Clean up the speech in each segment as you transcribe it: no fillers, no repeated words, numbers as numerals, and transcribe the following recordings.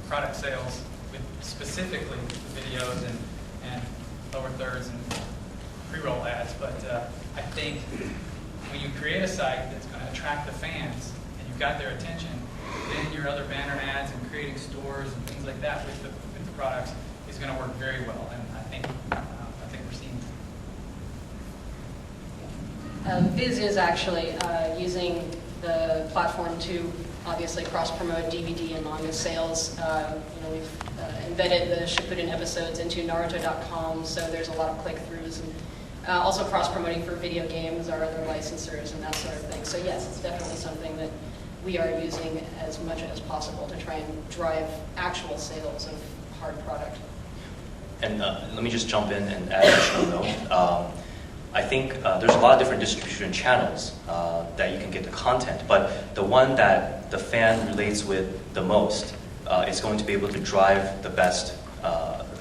product sales with specifically videos and lower thirds and pre-roll ads. But I think when you create a site that's going to attract the fans and you've got their attention, then your other banner ads and creating stores and things like that with the products is going to work very well. And I think we're seeing that. Viz is actually using the platform to obviously cross-promote DVD and manga sales. We've embedded the Shippuden episodes into Naruto.com, so there's a lot of click-throughs, and also cross-promoting for video games, our other licensors, and that sort of thing. So yes, it's definitely something that we are using as much as possible to try and drive actual sales of hard product. And let me just jump in and add additional note. I think there's a lot of different distribution channels that you can get the content, but the one that the fan relates with the most is going to be able to drive the best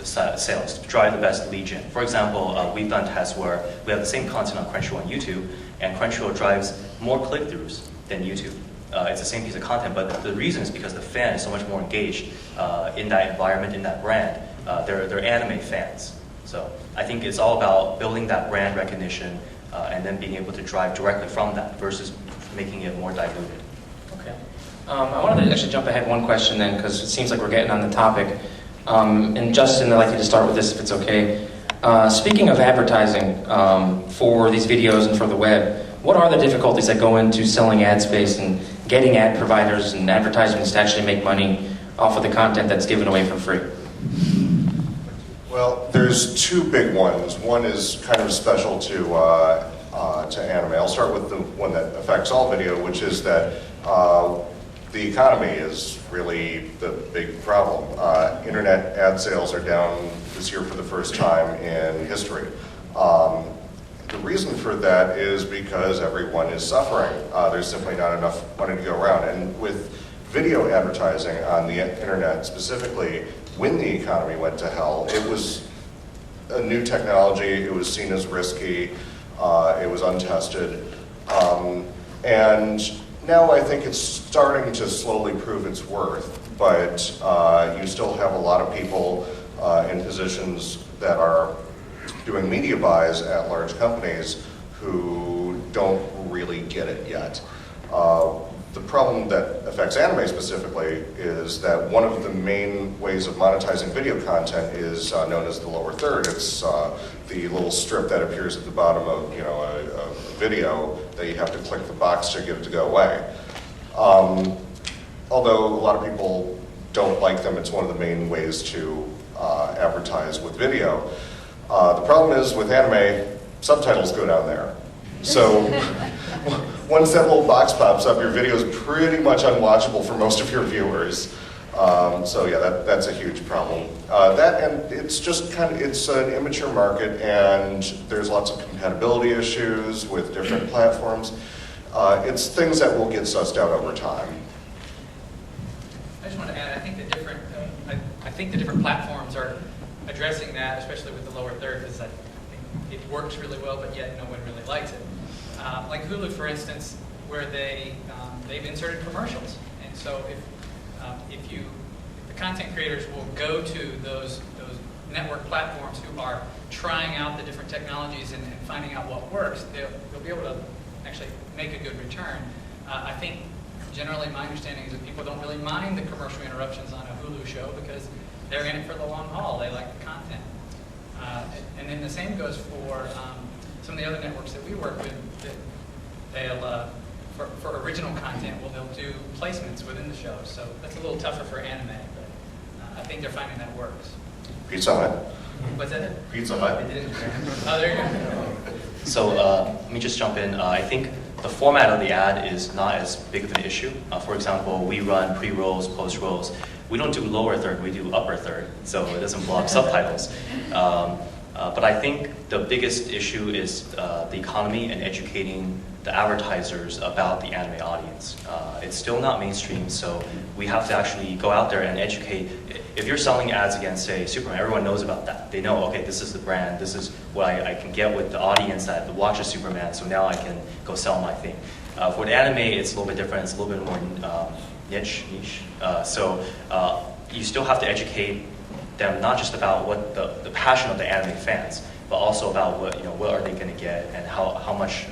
sales, drive the best lead gen. For example, we've done tests where we have the same content on Crunchyroll and YouTube, and Crunchyroll drives more click-throughs than YouTube. It's the same piece of content, but the reason is because the fan is so much more engaged in that environment, in that brand. They're anime fans. So I think it's all about building that brand recognition and then being able to drive directly from that versus making it more diluted. Okay. I wanted to actually jump ahead one question then, because it seems like we're getting on the topic. And Justin, I'd like you to start with this if it's okay. Speaking of advertising for these videos and for the web, what are the difficulties that go into selling ad space and getting ad providers and advertisements to actually make money off of the content that's given away for free? Well, there's two big ones. One is kind of special to anime. I'll start with the one that affects all video, which is that the economy is really the big problem. Internet ad sales are down this year for the first time in history. The reason for that is because everyone is suffering. There's simply not enough money to go around. And with video advertising on the internet specifically, when the economy went to hell, it was a new technology, it was seen as risky, it was untested. And now I think it's starting to slowly prove its worth, but you still have a lot of people in positions that are doing media buys at large companies who don't really get it yet. The problem that affects anime specifically is that one of the main ways of monetizing video content is known as the lower third. It's the little strip that appears at the bottom of a video that you have to click the box to get it to go away. Although a lot of people don't like them, it's one of the main ways to advertise with video. The problem is with anime, subtitles go down there. So once that little box pops up, your video is pretty much unwatchable for most of your viewers. So yeah, that's a huge problem. That, and it's just it's an immature market, and there's lots of compatibility issues with different platforms. It's things that will get sussed out over time. I just want to add, I think the different platforms are addressing that, especially with the lower third, because I think it works really well, but yet no one really likes it. Like Hulu, for instance, where they've inserted commercials, and so if the content creators will go to those network platforms who are trying out the different technologies and finding out what works, they'll be able to actually make a good return. I think generally my understanding is that people don't really mind the commercial interruptions on a Hulu show because they're in it for the long haul. They like the content. And then the same goes for some of the other networks that we work with. They'll, for original content, they'll do placements within the show. So that's a little tougher for anime, but I think they're finding that works. Pizza Hut. What's that? Pizza Hut. Oh, there you go. So let me just jump in. I think the format of the ad is not as big of an issue. For example, we run pre-rolls, post-rolls. We don't do lower third, we do upper third, so it doesn't block subtitles. But I think the biggest issue is the economy and educating the advertisers about the anime audience. It's still not mainstream, so we have to actually go out there and educate. If you're selling ads against, say, Superman, everyone knows about that. They know, okay, this is the brand, this is what I can get with the audience that watches Superman, so now I can go sell my thing. For the anime, it's a little bit different, it's a little bit more niche. So you still have to educate them not just about what the passion of the anime fans, but also about what are they going to get and how much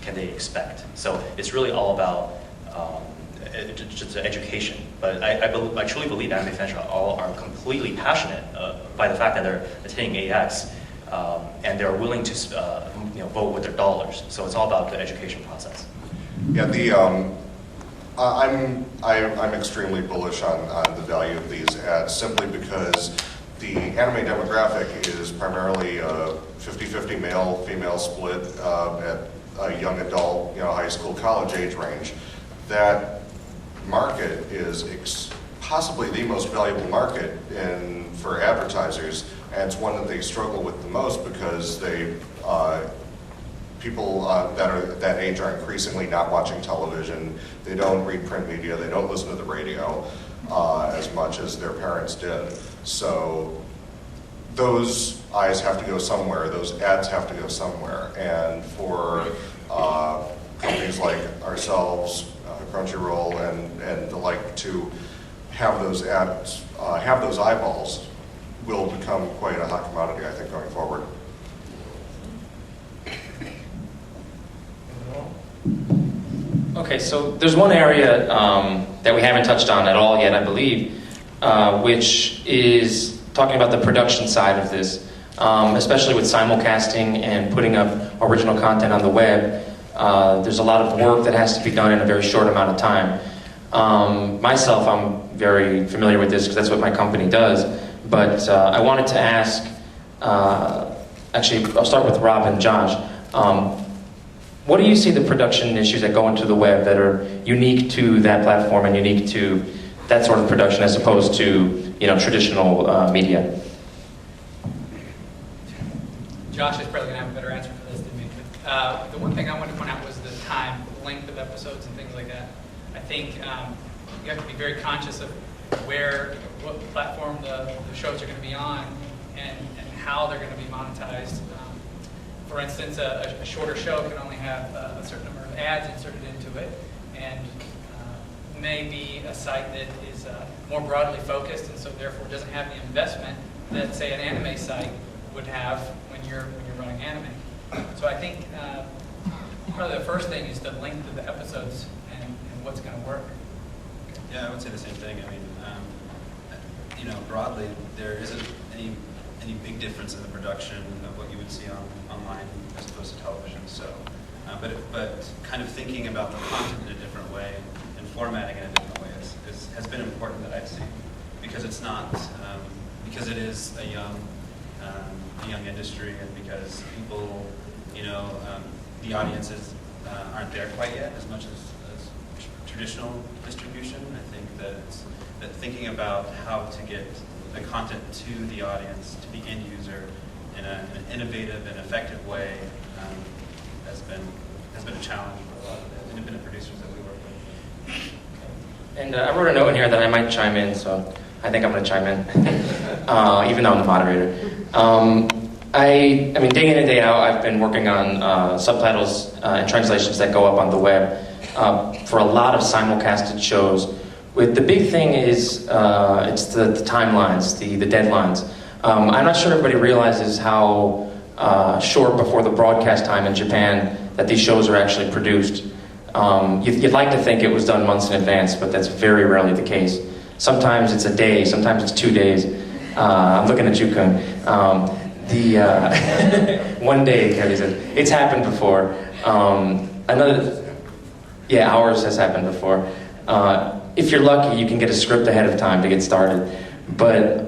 can they expect. So it's really all about just education. But I truly believe anime fans are completely passionate by the fact that they're attending AX, and they're willing to vote with their dollars. So it's all about the education process. Yeah, I'm extremely bullish on the value of these ads simply because the anime demographic is primarily a 50-50 male-female split at a young adult, high school, college age range. That market is possibly the most valuable market for advertisers, and it's one that they struggle with the most because people that are that age are increasingly not watching television. They don't read print media. They don't listen to the radio as much as their parents did. So those eyes have to go somewhere. Those ads have to go somewhere. And for companies like ourselves, Crunchyroll, and the like, to have those ads, have those eyeballs, will become quite a hot commodity, I think, going forward. Okay, so there's one area that we haven't touched on at all yet, I believe, which is talking about the production side of this, especially with simulcasting and putting up original content on the web. There's a lot of work that has to be done in a very short amount of time. Myself, I'm very familiar with this because that's what my company does, but I wanted to ask, actually, I'll start with Rob and Josh. What do you see the production issues that go into the web that are unique to that platform and unique to that sort of production as opposed to traditional media? Josh is probably going to have a better answer for this than me. But, the one thing I wanted to point out was the time, the length of episodes and things like that. I think you have to be very conscious of what platform the shows are going to be on and how they're going to be monetized. For instance, a shorter show can only have a certain number of ads inserted into it, and maybe a site that is more broadly focused and so therefore doesn't have the investment that, say, an anime site would have when you're running anime. So I think probably the first thing is the length of the episodes and what's going to work. Yeah, I would say the same thing. I mean, broadly, there isn't any big difference in the production of what you would see online as opposed to television. So, but kind of thinking about the content in a different way and formatting in a different way has been important that I've seen, because it's not because it is a young industry, and because people, the audiences aren't there quite yet as much as traditional distribution. I think that thinking about how to get the content to the audience, to the end user, in an innovative and effective way has been a challenge for a lot of the independent producers that we work with. And I wrote a note in here that I might chime in, so I think I'm going to chime in, even though I'm the moderator. I mean, day in and day out, I've been working on subtitles and translations that go up on the web for a lot of simulcasted shows. The big thing is it's the timelines, the deadlines. I'm not sure everybody realizes how short before the broadcast time in Japan that these shows are actually produced. You'd like to think it was done months in advance, but that's very rarely the case. Sometimes it's a day, sometimes it's 2 days. I'm looking at you, Kun. One day, Kelly said. It's happened before. Hours has happened before. If you're lucky, you can get a script ahead of time to get started. But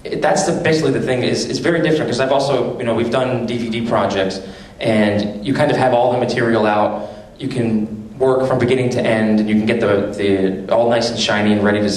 that's basically the thing. It's very different because I've also, we've done DVD projects, and you kind of have all the material out. You can work from beginning to end, and you can get the all nice and shiny and ready to